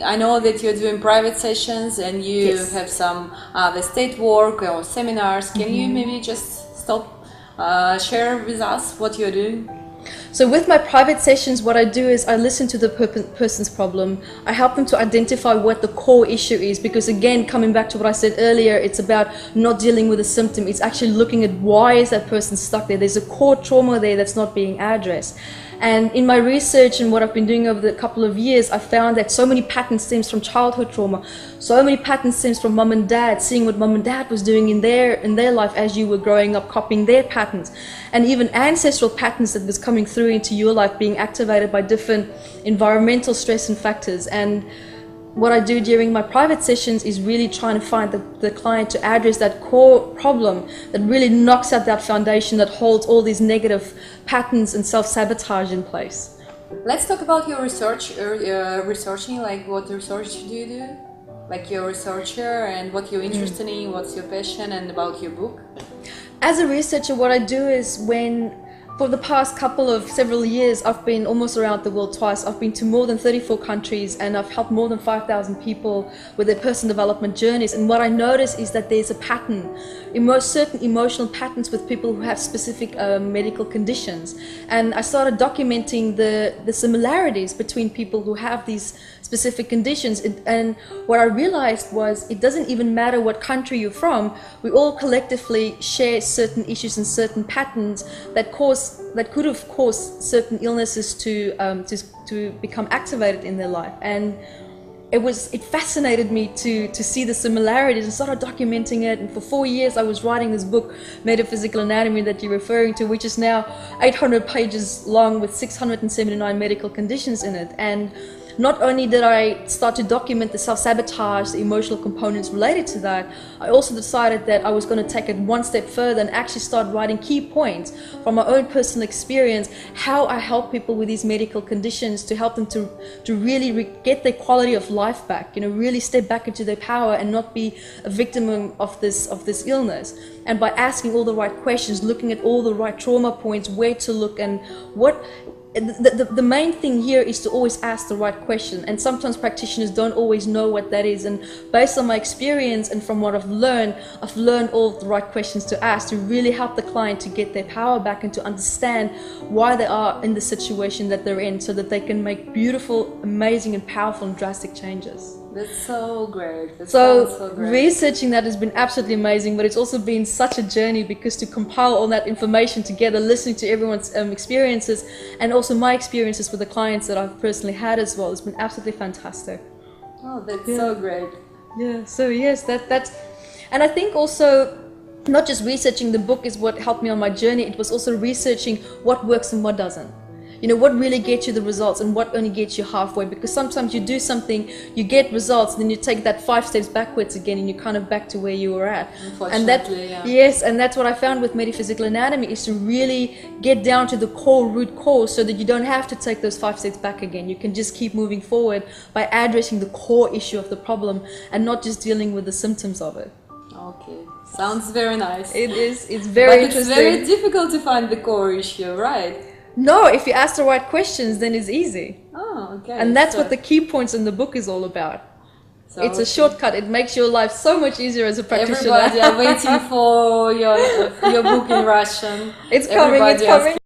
I know that you're doing private sessions and you have some the state work or seminars. Can you maybe just share with us what you're doing? So with my private sessions, what I do is I listen to the person's problem. I help them to identify what the core issue is, because again, coming back to what I said earlier, it's about not dealing with a symptom. It's actually looking at why is that person stuck there. There's a core trauma there that's not being addressed. And in my research and what I've been doing over the couple of years, I found that so many patterns stems from childhood trauma. So many patterns stems from mom and dad, seeing what mom and dad was doing in their life as you were growing up, copying their patterns. And even ancestral patterns that was coming through into your life being activated by different environmental stress and factors. And what I do during my private sessions is really trying to find the client to address that core problem that really knocks out that foundation that holds all these negative patterns and self-sabotage in place. Let's talk about your research, researching, like what research do you do? Like you're a researcher and what you're interested in, what's your passion, and about your book? As a researcher, what I do is for the past several years, I've been almost around the world twice. I've been to more than 34 countries and I've helped more than 5,000 people with their personal development journeys. And what I notice is that there's a pattern, certain emotional patterns with people who have specific medical conditions. And I started documenting the similarities between people who have these specific conditions. And what I realized was it doesn't even matter what country you're from, we all collectively share certain issues and certain patterns that could have caused certain illnesses to become activated in their life. And it fascinated me to see the similarities and started documenting it. And for 4 years I was writing this book, Metaphysical Anatomy, that you're referring to, which is now 800 pages long with 679 medical conditions in it. And not only did I start to document the self-sabotage, the emotional components related to that, I also decided that I was going to take it one step further and actually start writing key points from my own personal experience, how I help people with these medical conditions to help them to really get their quality of life back, really step back into their power and not be a victim of this illness. And by asking all the right questions, looking at all the right trauma points, where to look, and the main thing here is to always ask the right question, and sometimes practitioners don't always know what that is. And based on my experience and from what I've learned all the right questions to ask to really help the client to get their power back and to understand why they are in the situation that they're in, so that they can make beautiful, amazing and powerful and drastic changes. That's so great. That so so great. Researching that has been absolutely amazing, but it's also been such a journey, because to compile all that information together, listening to everyone's experiences, and also my experiences with the clients that I've personally had as well, has been absolutely fantastic. Oh, that's so great. Yeah, so yes, that's, and I think also not just researching the book is what helped me on my journey, it was also researching what works and what doesn't. What really gets you the results and what only gets you halfway, because sometimes you do something, you get results, then you take that 5 steps backwards again and you're kind of back to where you were at. Unfortunately, Yes, and that's what I found with Metaphysical Anatomy, is to really get down to the root cause, so that you don't have to take those 5 steps back again. You can just keep moving forward by addressing the core issue of the problem and not just dealing with the symptoms of it. Okay, sounds very nice. It is, it's very interesting. But it's very difficult to find the core issue, right? No, if you ask the right questions, then it's easy. Oh, okay. And that's what the key points in the book is all about. So it's a shortcut. It makes your life so much easier as a practitioner. Everybody are waiting for your book in Russian. It's coming, it's coming.